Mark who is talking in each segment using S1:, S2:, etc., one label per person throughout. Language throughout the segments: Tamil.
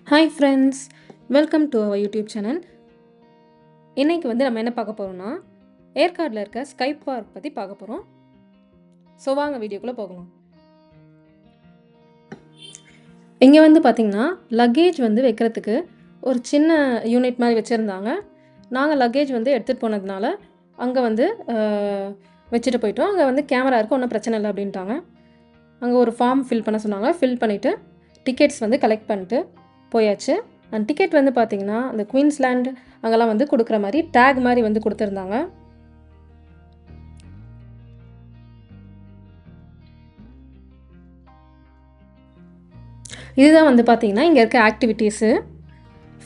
S1: Hi friends, welcome to our YouTube channel. இன்றைக்கி வந்து நம்ம என்ன பார்க்க போகிறோம்னா, ஏற்காடில் இருக்க ஸ்கை பார்க் பற்றி பார்க்க போகிறோம். ஸோ வாங்க வீடியோக்குள்ளே போகலாம். இங்கே வந்து பார்த்திங்கன்னா லக்கேஜ் வந்து வைக்கிறதுக்கு ஒரு சின்ன யூனிட் மாதிரி வச்சுருந்தாங்க. நாங்கள் லக்கேஜ் வந்து எடுத்துகிட்டு போனதுனால அங்கே வந்து வச்சுட்டு போயிட்டோம். அங்கே வந்து கேமரா இருக்குது, ஒன்றும் பிரச்சனை இல்லை அப்படின்ட்டாங்க. அங்கே ஒரு ஃபார்ம் ஃபில் பண்ண சொன்னாங்க. ஃபில் பண்ணிவிட்டு டிக்கெட்ஸ் வந்து கலெக்ட் பண்ணிட்டு போயாச்சு. அண்ட் டிக்கெட் வந்து பார்த்திங்கன்னா அந்த குயின்ஸ்லேண்ட் அங்கெல்லாம் வந்து கொடுக்குற மாதிரி டேக் மாதிரி வந்து கொடுத்துருந்தாங்க. இதுதான் வந்து பார்த்திங்கன்னா இங்கே இருக்க ஆக்டிவிட்டீஸு.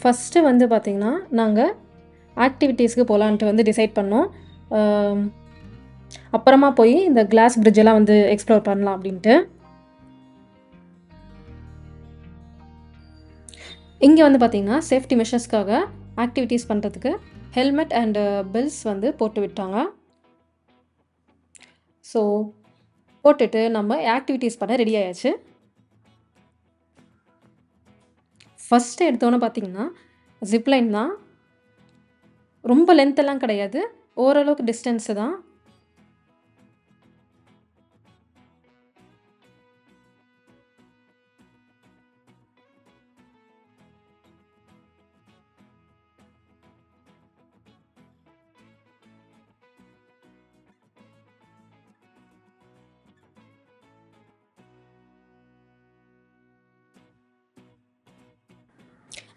S1: ஃபஸ்ட்டு வந்து பார்த்திங்கன்னா நாங்கள் ஆக்டிவிட்டீஸ்க்கு போகலான்ட்டு வந்து டிசைட் பண்ணோம். அப்புறமா போய் இந்த கிளாஸ் பிரிட்ஜெல்லாம் வந்து எக்ஸ்ப்ளோர் பண்ணலாம் அப்படின்ட்டு. இங்கே வந்து பார்த்திங்கன்னா சேஃப்டி மெஷர்ஸ்க்காக ஆக்டிவிட்டீஸ் பண்ணுறதுக்கு ஹெல்மெட் அண்டு பெல்ஸ் வந்து போட்டு விட்டாங்க. ஸோ போட்டுட்டு நம்ம ஆக்டிவிட்டீஸ் பண்ண ரெடி ஆயாச்சு. ஃபஸ்ட்டு எடுத்தோன்னே பார்த்திங்கன்னா ஜிப்லைன் தான். ரொம்ப லென்த்தெல்லாம் கிடையாது, ஓரளவுக்கு டிஸ்டன்ஸு தான்.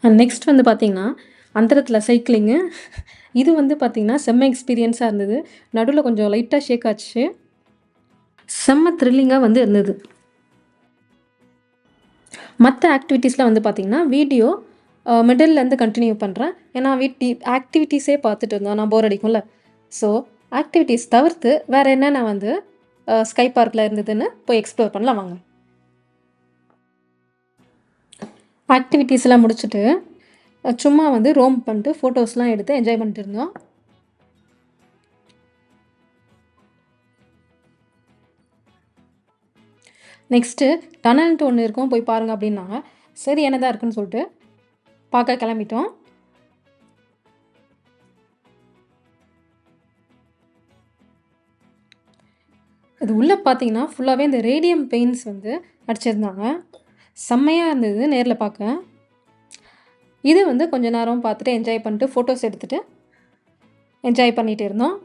S1: அண்ட் நெக்ஸ்ட் வந்து பார்த்திங்கன்னா அந்தரத்தில் சைக்கிளிங்கு. இது வந்து பார்த்திங்கன்னா செம்ம எக்ஸ்பீரியன்ஸாக இருந்தது. நடுவில் கொஞ்சம் லைட்டாக ஷேக் ஆச்சு. செம்ம த்ரில்லிங்காக வந்து இருந்தது. மற்ற ஆக்டிவிட்டீஸில் வந்து பார்த்திங்கன்னா வீடியோ மிடில்லேருந்து கண்டினியூ பண்ணுறேன். ஏன்னா ஆக்டிவிட்டீஸே பார்த்துட்டு இருந்தோம், நான் போர் அடிக்கும்ல. ஸோ ஆக்டிவிட்டீஸ் தவிர்த்து வேறு என்னென்ன வந்து ஸ்கை பார்க்கில் இருந்ததுன்னு போய் எக்ஸ்ப்ளோர் பண்ணலாம் வாங்க. ஆக்டிவிட்டீஸ்லாம் முடிச்சுட்டு சும்மா வந்து ரோம் பண்ணிட்டு ஃபோட்டோஸ்லாம் எடுத்து என்ஜாய் பண்ணிட்டு இருந்தோம். நெக்ஸ்ட்டு டனல்ன்ட்டு ஒன்று இருக்கும், போய் பாருங்கள் அப்படின்னாங்க. சரி என்னதான் இருக்குன்னு சொல்லிட்டு பார்க்க கிளம்பிட்டோம். இது உள்ளே பார்த்தீங்கன்னா ஃபுல்லாகவே இந்த ரேடியம் பெயிண்ட்ஸ் வந்து அடிச்சிருந்தாங்க. செம்மையாக இருந்தது நேரில் பார்க்க. இது வந்து கொஞ்ச நேரம் பார்த்துட்டு என்ஜாய் பண்ணிட்டு ஃபோட்டோஸ் எடுத்துகிட்டு என்ஜாய் பண்ணிகிட்டு இருந்தோம்.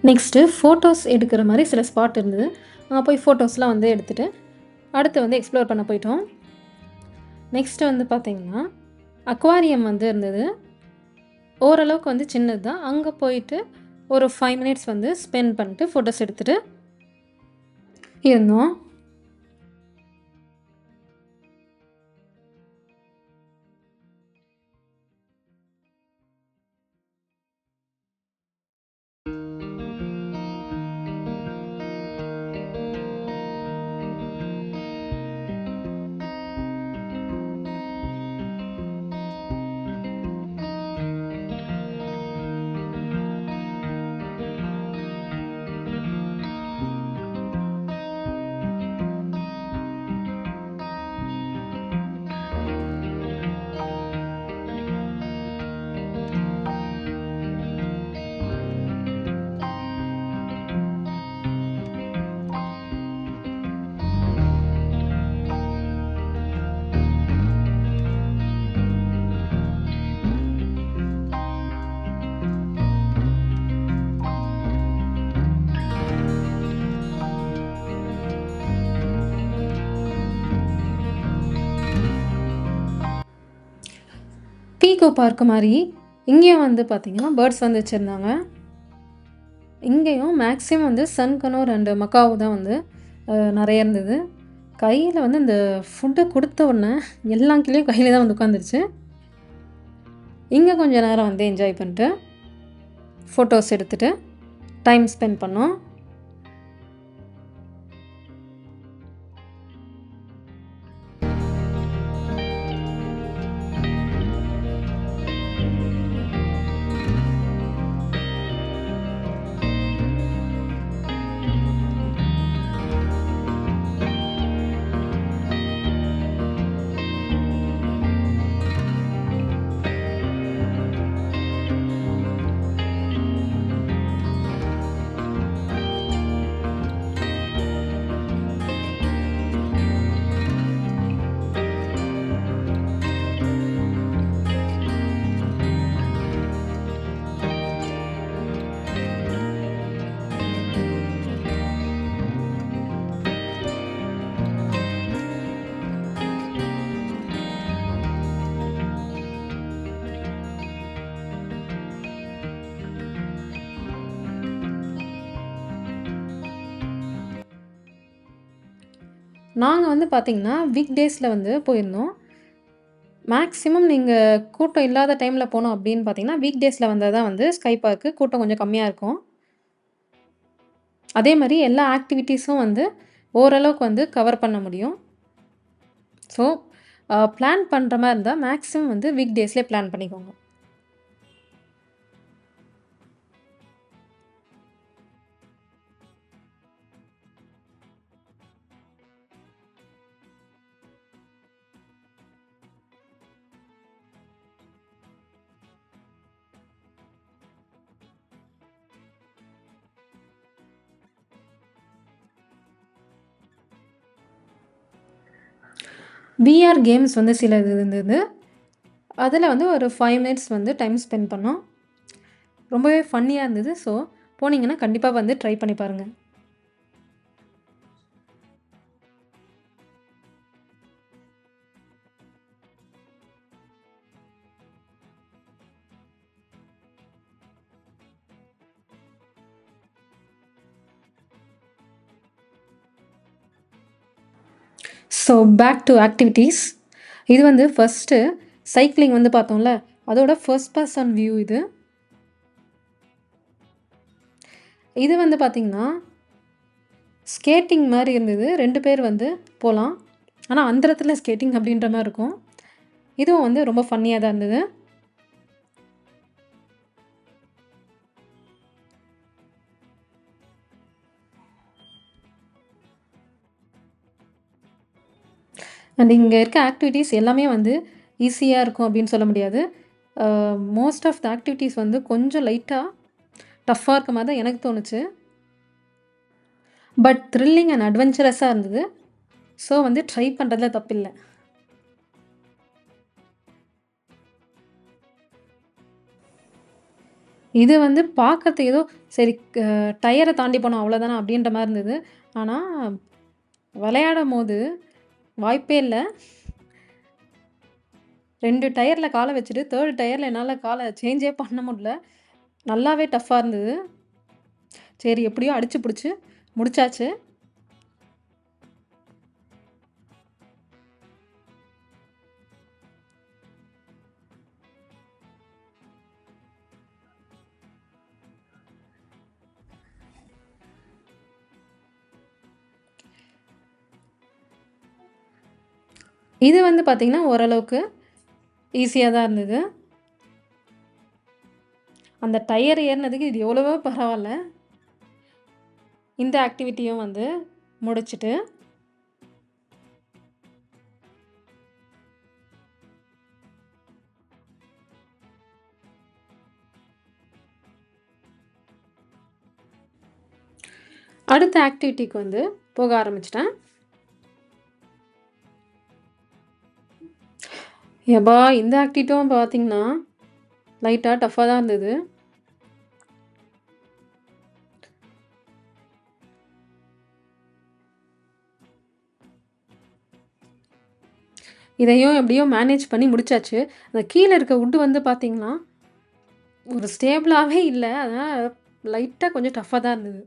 S1: நெக்ஸ்ட்டு ஃபோட்டோஸ் எடுக்கிற மாதிரி சில ஸ்பாட் இருந்தது. அங்கே போய் ஃபோட்டோஸ்லாம் வந்து எடுத்துகிட்டு அடுத்து வந்து எக்ஸ்ப்ளோர் பண்ண போயிட்டோம். நெக்ஸ்ட்டு வந்து பார்த்திங்கன்னா அக்வாரியம் வந்து இருந்தது. ஓரளவுக்கு வந்து சின்னது தான். அங்கே போயிட்டு ஒரு 5 மினிட்ஸ் வந்து ஸ்பெண்ட் பண்ணிட்டு ஃபோட்டோஸ் எடுத்துகிட்டு இருந்தோம். ஈகோ பார்க் மாரி இங்கேயும் வந்து பார்த்தீங்கன்னா, பேர்ட்ஸ் வந்து வச்சிருந்தாங்க. இங்கேயும் மேக்ஸிமம் வந்து சன் கனூர் அண்ட் மக்காவ் தான் வந்து நெறைய இருந்தது. கையில வந்து இந்த ஃபுட்ட குடுத்த உடனே எல்லா கிளியும் கையில தான் வந்து உட்காந்துருச்சு. இங்க கொஞ்ச நேரம் வந்து என்ஜாய் பண்ணிட்டு, ஃபோட்டோஸ் எடுத்துட்டு, டைம் ஸ்பெண்ட் பண்ணோம். நாங்க வந்து பார்த்தீங்கன்னா, வீக் டேஸ்ல வந்து போயிருந்தோம். மேக்ஸிமம் நீங்க கூட்டம் இல்லாத டைம்ல போனோம் அப்படின்னு பார்த்தீங்கன்னா, வீக் டேஸ்ல வந்தா தான் வந்து ஸ்கை பார்க்கு கூட்டம் கொஞ்சம் கம்மியா இருக்கும். அதே மாரி எல்லா ஆக்டிவிட்டீஸும் வந்து ஓரளவுக்கு வந்து கவர் பண்ண முடியும். ஸோ, பிளான் பண்ற மாரி இருந்தா மேக்ஸிமம் வந்து வீக் டேஸ்லயே பிளான் பண்ணிக்கோங்க. விஆர் கேம்ஸ் வந்து சிலது இருந்தது. அதில வந்து ஒரு 5 மினிட்ஸ் வந்து டைம் ஸ்பெண்ட் பண்ணோம். ரொம்பவே ஃபன்னியா இருந்தது. ஸோ, போனீங்கன்னா கண்டிப்பா வந்து ட்ரை பண்ணி பாருங்க. So, back to activities. இது வந்து ஃபர்ஸ்ட்டு சைக்கிளிங் வந்து பார்த்தோம்ல, அதோட ஃபர்ஸ்ட் பெர்சன் வியூ இது. இது வந்து பார்த்தீங்கன்னா, ஸ்கேட்டிங் மாரி இருந்தது. 2 பேர் வந்து போலாம். ஆனா, அந்த இடத்துல ஸ்கேட்டிங் அப்படின்ற மாரி இருக்கும். இதுவும் வந்து ரொம்ப ஃபன்னியா தான் இருந்தது. அண்ட் இங்க இருக்க ஆக்டிவிட்டீஸ் எல்லாமே வந்து ஈஸியா இருக்கும் அப்படின்னு சொல்ல முடியாது. மோஸ்ட் ஆஃப் த ஆக்டிவிட்டீஸ் வந்து கொஞ்சம் லைட்டா டஃப்பா இருக்க மாரி தான் எனக்கு தோணுச்சு. பட் த்ரில்லிங் அண்ட் அட்வென்ச்சரஸா இருந்தது. ஸோ வந்து ட்ரை பண்றதுல தப்பில்ல. இது வந்து பார்க்கறதுக்கு ஏதோ சரி டயர தாண்டி போனோம் அவ்வளோதானா அப்படின்ற மாரி இருந்தது. ஆனா, விளையாடும்போது வாய்ப்பே இல்ல. 2 டயர்ல கால வச்சுட்டு 3 டயர்ல என்னால கால சேஞ்சே பண்ண முடியல. நல்லாவே டஃப்பா இருந்தது. சரி எப்படியோ அடிச்சு புடிச்சு முடிச்சாச்சு. இது வந்து பார்த்தீங்கன்னா, ஓரளவுக்கு ஈஸியா தான் இருந்தது. அந்த டயர் ஏறுனதுக்கு இது எவ்வளவோ பரவால்ல. இந்த ஆக்டிவிட்டியும் வந்து முடிச்சுட்டு, அடுத்த ஆக்டிவிட்டிக்கு வந்து போக ஆரம்பிச்சுட்டேன். யப்பா! இந்த ஆக்டிவிட்டியும் பார்த்தீங்கன்னா, லைட்டா டஃப்பா தான் இருந்தது. இதையும் எப்படியோ மேனேஜ் பண்ணி முடிச்சாச்சு. அந்த கீழ இருக்க வுட் வந்து பார்த்தீங்கன்னா, ஒரு ஸ்டேபிளாவே இல்ல. அதனால லைட்டா கொஞ்சம் டஃப்பா தான் இருந்தது.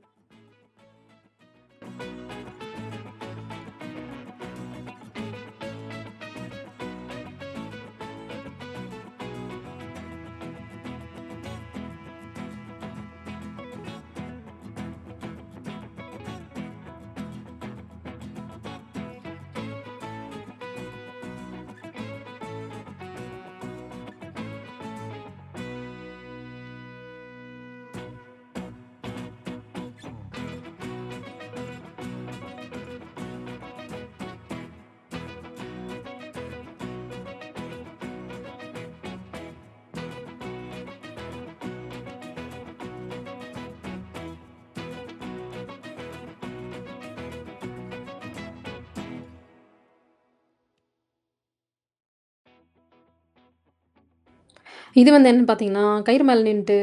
S1: இது வந்து என்னன்னு பார்த்தீங்கன்னா, கயிறு மேல நின்னுட்டு,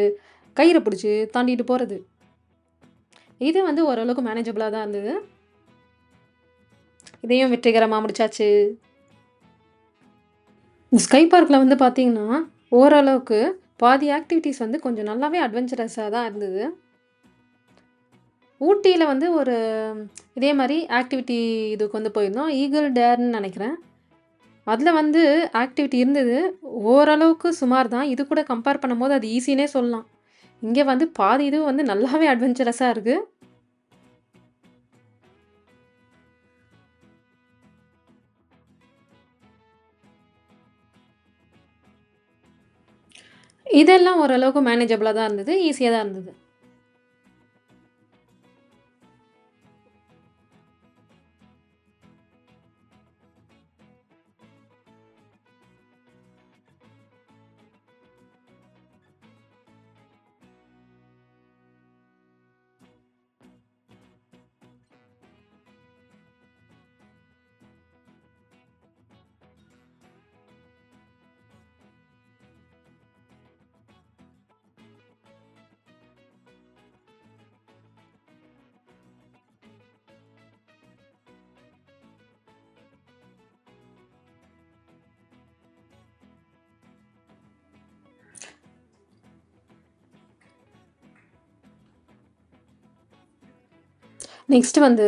S1: கயிற புடிச்சு தாண்டிட்டு போறது. இது வந்து ஓரளவுக்கு மேனேஜபிளா தான் இருந்தது. இதையும் வெற்றிகரமா முடிச்சாச்சு. இந்த ஸ்கை பார்க்ல வந்து பார்த்தீங்கன்னா, ஓரளவுக்கு பாதி ஆக்டிவிட்டீஸ் வந்து கொஞ்சம் நல்லாவே அட்வென்ச்சரஸா தான் இருந்தது. ஊட்டியில வந்து ஒரு இதே மாரி ஆக்டிவிட்டி இதுக்கு வந்து போயிருந்தோம். ஈகிள் டேர்ன்னு நெனைக்கிறேன். அதில வந்து ஆக்டிவிட்டி இருந்தது. ஓரளவுக்கு சுமார் தான். இது கூட கம்பேர் பண்ணும்போது அது ஈஸின்னே சொல்லலாம். இங்க வந்து பாதி இது வந்து நல்லாவே அட்வென்ச்சரஸா இருக்கு. இதெல்லாம் ஓரளவுக்கு மேனேஜபிளா தான் இருந்தது. ஈஸியா தான் இருந்தது. நெக்ஸ்ட் வந்து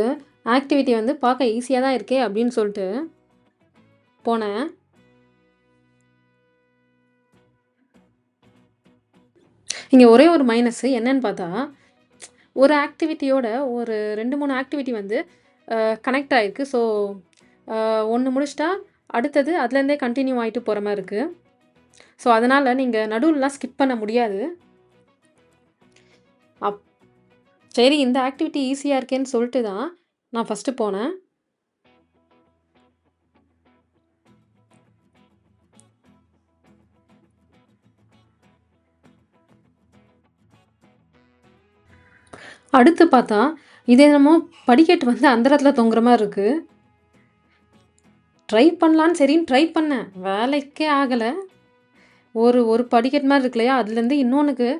S1: ஆக்டிவிட்டி வந்து பார்க்க ஈஸியா தான் இருக்கே அப்படின்னு சொல்லிட்டு போனேன். இங்க ஒரே ஒரு மைனஸ் என்னன்னு பார்த்தா, ஒரு ஆக்டிவிட்டியோட ஒரு 2, 3 ஆக்டிவிட்டி வந்து கனெக்ட் ஆயிருக்கு. ஸோ, 1 முடிச்சுட்டா அடுத்தது அதுலேருந்தே கன்டின்யூ ஆயிட்டு போற மாரி இருக்கு. ஸோ, அதனால நீங்க நடுவுலலாம் ஸ்கிப் பண்ண முடியாது. அப் சரி இந்த ஆக்டிவிட்டி ஈஸியா இருக்கேன்னு சொல்லிட்டு தான் நான் ஃபர்ஸ்ட்டு போனேன். அடுத்து பார்த்தா, இது என்னமோ படிக்கட்டு வந்து அந்தரத்தில தொங்குற மாரி இருக்கு. ட்ரை பண்ணலான்னு சரின்னு ட்ரை பண்ணேன். வேலைக்கே ஆகல. ஒரு ஒரு படிக்கட்டு மாரி இருக்கு இல்லையா? அதுலேருந்து இன்னொன்னுக்கு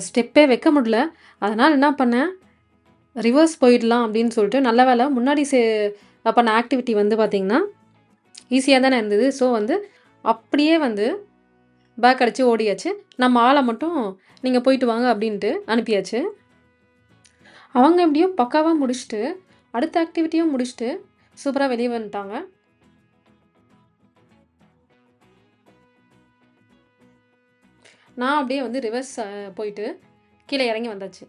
S1: ஸ்டெப்பே வைக்க முடியல. அதனால என்ன பண்ணேன், ரிவர்ஸ் போயிடலாம் அப்படின்னு சொல்லிட்டு நல்ல வேளை முன்னாடி பண்ண ஆக்டிவிட்டி வந்து பார்த்தீங்கன்னா, ஈஸியா தானே இருந்தது. ஸோ வந்து அப்படியே வந்து பேக் அடிச்சு ஓடியாச்சு. நம்ம ஆள மட்டும் நீங்க போயிட்டு வாங்க அப்படின்ட்டு அனுப்பியாச்சு. அவங்க எப்படியோ பக்காவா முடிச்சுட்டு, அடுத்த ஆக்டிவிட்டியும் முடிச்சுட்டு, சூப்பரா வெளிய வந்துட்டாங்க. நான் அப்படியே வந்து ரிவர்ஸ் போயிட்டு கீழ இறங்கி வந்தாச்சு.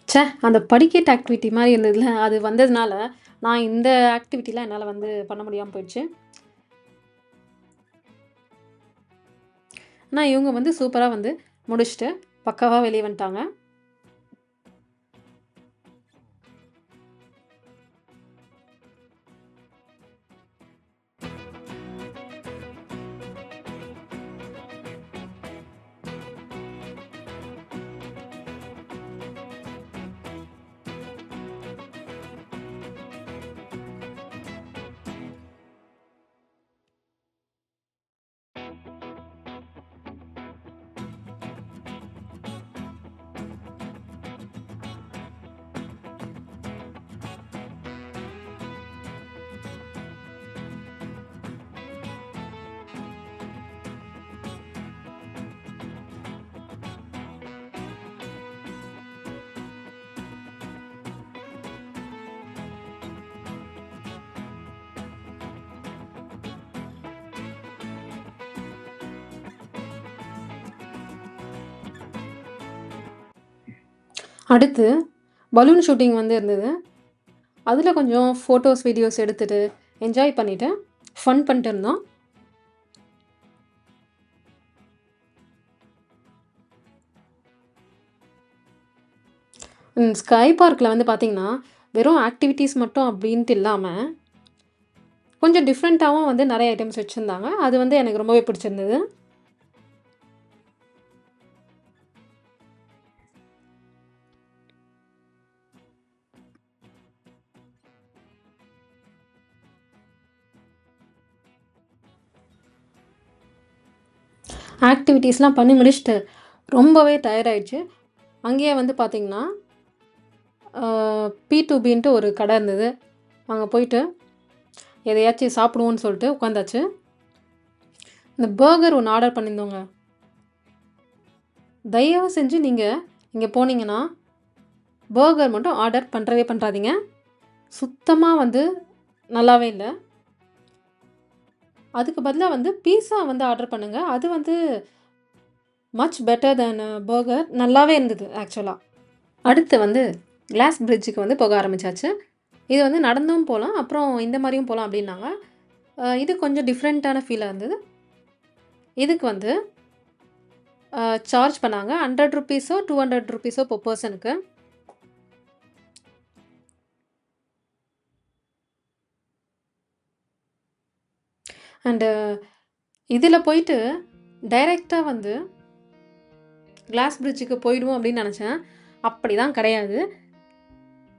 S1: ச்சே! அந்த படிக்கட்டு ஆக்டிவிட்டி மாரி இருந்ததுல, அது வந்ததுனால, நான் இந்த ஆக்டிவிட்டிலாம் என்னால வந்து பண்ண முடியாம போயிடுச்சு. ஆனா இவங்க வந்து சூப்பரா வந்து முடிச்சுட்டு, பக்காவா வெளிய வந்துட்டாங்க. அடுத்து பலூன் ஷூட்டிங் வந்து இருந்தது. அதில் கொஞ்சம் ஃபோட்டோஸ், வீடியோஸ் எடுத்துகிட்டு என்ஜாய் பண்ணிவிட்டு ஃபன் பண்ணிட்டு இருந்தோம். ஸ்கை பார்க்கில் வந்து பார்த்திங்கன்னா வெறும் ஆக்டிவிட்டீஸ் மட்டும் அப்படின்ட்டு இல்லாமல் கொஞ்சம் டிஃப்ரெண்ட்டாகவும் வந்து நிறைய ஐட்டம்ஸ் வச்சுருந்தாங்க. அது வந்து எனக்கு ரொம்பவே பிடிச்சிருந்தது. ஆக்டிவிட்டீஸ்லாம் பண்ணி முடிச்சுட்டு ரொம்பவே டயர்ட் ஆயிடுச்சு. அங்கேயே வந்து பார்த்திங்கன்னா P2Bன்ட்டு ஒரு கடை இருந்தது. அங்கே போயிட்டு எதையாச்சும் சாப்பிடுவோன்னு சொல்லிட்டு உட்காந்தாச்சு. இந்த பர்கர் ஒன்று ஆர்டர் பண்ணியிருந்தோங்க. தயவு செஞ்சு நீங்கள் இங்கே போனீங்கன்னா பர்கர் மட்டும் ஆர்டர் பண்ணுறதே பண்ணுறாதீங்க. சுத்தமாக வந்து நல்லாவே இல்லை. அதுக்கு பதிலாக வந்து பீஸா வந்து ஆர்டர் பண்ணுங்கள். அது வந்து மச் பெட்டர் தேன் பர்கர். நல்லாவே இருந்தது ஆக்சுவலாக. அடுத்து வந்து கிளாஸ் பிரிட்ஜுக்கு வந்து போக ஆரம்பித்தாச்சு. இது வந்து நடந்தும் போகலாம், அப்புறம் இந்த மாதிரியும் போகலாம் அப்படின்னாங்க. இது கொஞ்சம் டிஃப்ரெண்ட்டான ஃபீலாக இருந்தது. இதுக்கு வந்து சார்ஜ் பண்ணாங்க. ₹100 ₹200 per பர்சனுக்கு. அண்டு இதில் போயிட்டு டைரெக்டாக வந்து கிளாஸ் பிரிட்ஜுக்கு போயிடுவோம் அப்படின்னு நினச்சேன். அப்படி தான் கிடையாது.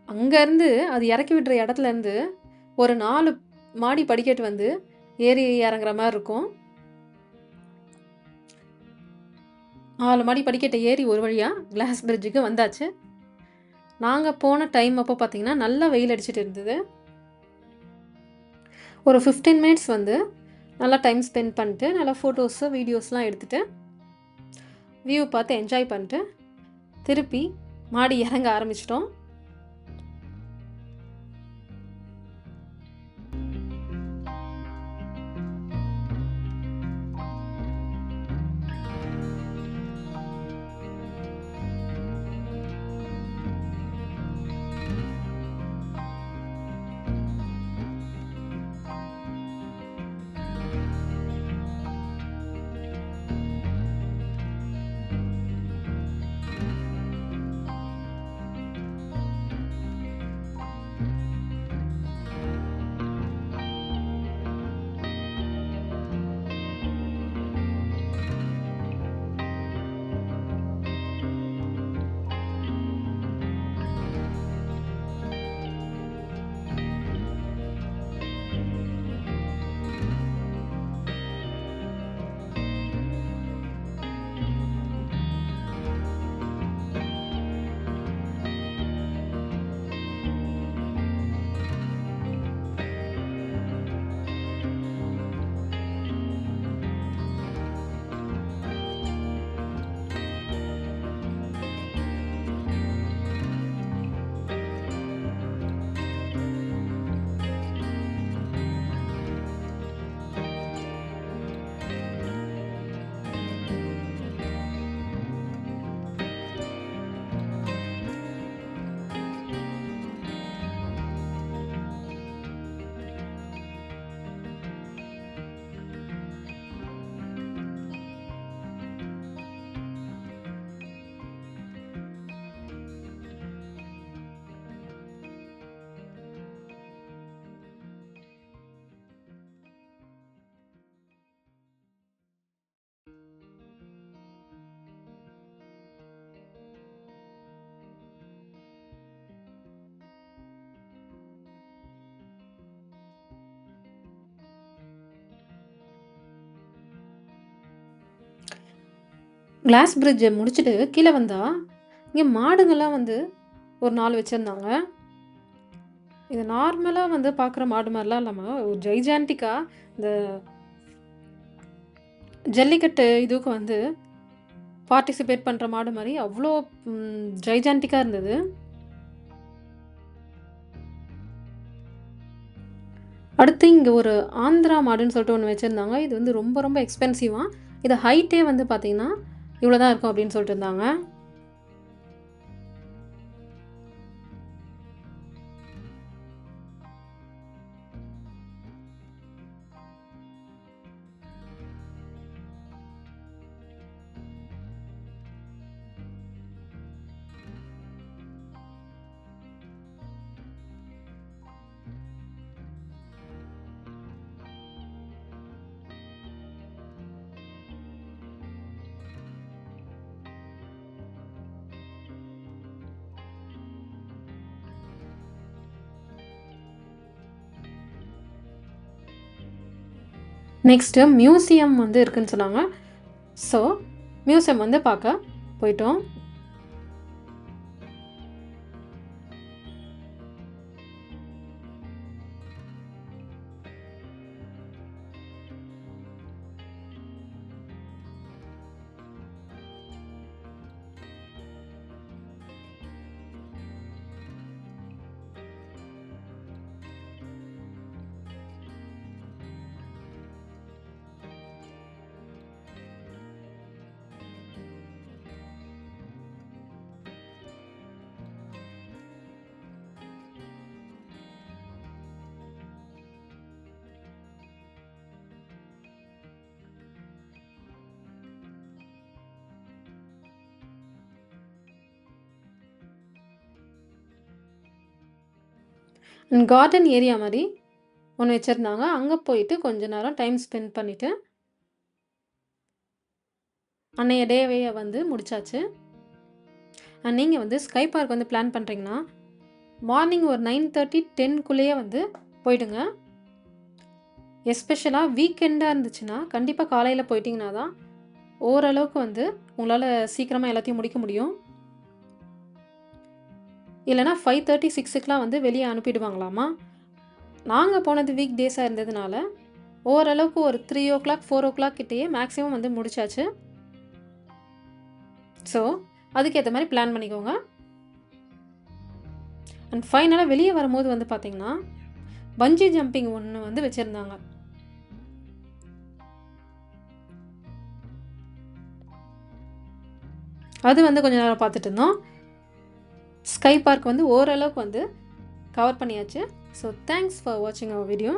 S1: அங்கேருந்து அது இறக்கி விடுற இடத்துலேருந்து ஒரு 4 மாடி படிக்கட்டு வந்து ஏறி இறங்குற மாதிரி இருக்கும். 4 மாடி படிக்கட்டை ஏறி ஒரு வழியாக கிளாஸ் பிரிட்ஜுக்கு வந்தாச்சு. நாங்கள் போன டைம் அப்போ பார்த்திங்கன்னா நல்லா வெயில் அடிச்சுட்டு இருந்தது. ஒரு 15 மினிட்ஸ் வந்து நல்லா டைம் ஸ்பெண்ட் பண்ணிட்டு நல்லா ஃபோட்டோஸு, வீடியோஸ்லாம் எடுத்துகிட்டு வியூ பார்த்து என்ஜாய் பண்ணிட்டு திருப்பி மாடி இறங்க ஆரம்பிச்சிட்டோம். கிளாஸ் பிரிட்ஜை முடிச்சுட்டு கீழே வந்தால் இங்கே மாடுங்கள்லாம் வந்து ஒரு 4 வச்சுருந்தாங்க. இது நார்மலாக வந்து பார்க்குற மாடு மாதிரிலாம் இல்லாமல் ஒரு ஜைஜான்டிக்காக இந்த ஜல்லிக்கட்டு இதுக்கு வந்து பார்ட்டிசிபேட் பண்ணுற மாடு மாதிரி அவ்வளோ ஜைஜான்டிக்காக இருந்தது. அடுத்து இங்கே ஒரு ஆந்திரா மாடுன்னு சொல்லிட்டு ஒன்று வச்சுருந்தாங்க. இது வந்து ரொம்ப ரொம்ப எக்ஸ்பென்சிவாக. இது ஹைட்டே வந்து பார்த்திங்கன்னா இவ்வளோ தான் இருக்கும் அப்படின்னு சொல்லிட்டு இருந்தாங்க. நெக்ஸ்ட்டு மியூசியம் வந்து இருக்குன்னு சொன்னாங்க. ஸோ மியூசியம் வந்து பார்க்க போயிட்டோம். கார்டன் ஏரியா மாதிரி ஒன்று வச்சுருந்தாங்க. அங்கே போயிட்டு கொஞ்ச நேரம் டைம் ஸ்பெண்ட் பண்ணிவிட்டு அன்னைய டேவே வந்து முடிச்சாச்சு. அண்ட் நீங்கள் வந்து ஸ்கை பார்க் வந்து பிளான் பண்ணுறீங்கன்னா மார்னிங் ஒரு 9:30 10க்குள்ளேயே வந்து போயிடுங்க. எஸ்பெஷலாக வீக்கெண்டாக இருந்துச்சுன்னா கண்டிப்பாக காலையில் போயிட்டிங்கன்னா தான் ஓரளவுக்கு வந்து உங்களால் சீக்கிரமாக எல்லாத்தையும் முடிக்க முடியும். இல்லைனா 5:30 6க்குலாம் வந்து வெளியே அனுப்பிடுவாங்களாமா. நாங்கள் போனது வீக் டேஸாக இருந்ததுனால ஓரளவுக்கு ஒரு 3 4 கிட்டேயே மேக்ஸிமம் வந்து முடிச்சாச்சு. ஸோ அதுக்கேற்ற மாதிரி பிளான் பண்ணிக்கோங்க. அண்ட் ஃபைனலாக வெளியே வரும்போது வந்து பார்த்திங்கன்னா பஞ்சி ஜம்பிங் ஒன்று வந்து வச்சுருந்தாங்க. அது வந்து கொஞ்ச நேரம் பார்த்துட்டு இருந்தோம். ஸ்கை பார்க் வந்து ஓரளவுக்கு வந்து கவர் பண்ணியாச்சு. ஸோ தேங்க்ஸ் ஃபார் வாட்சிங் அவர் வீடியோ.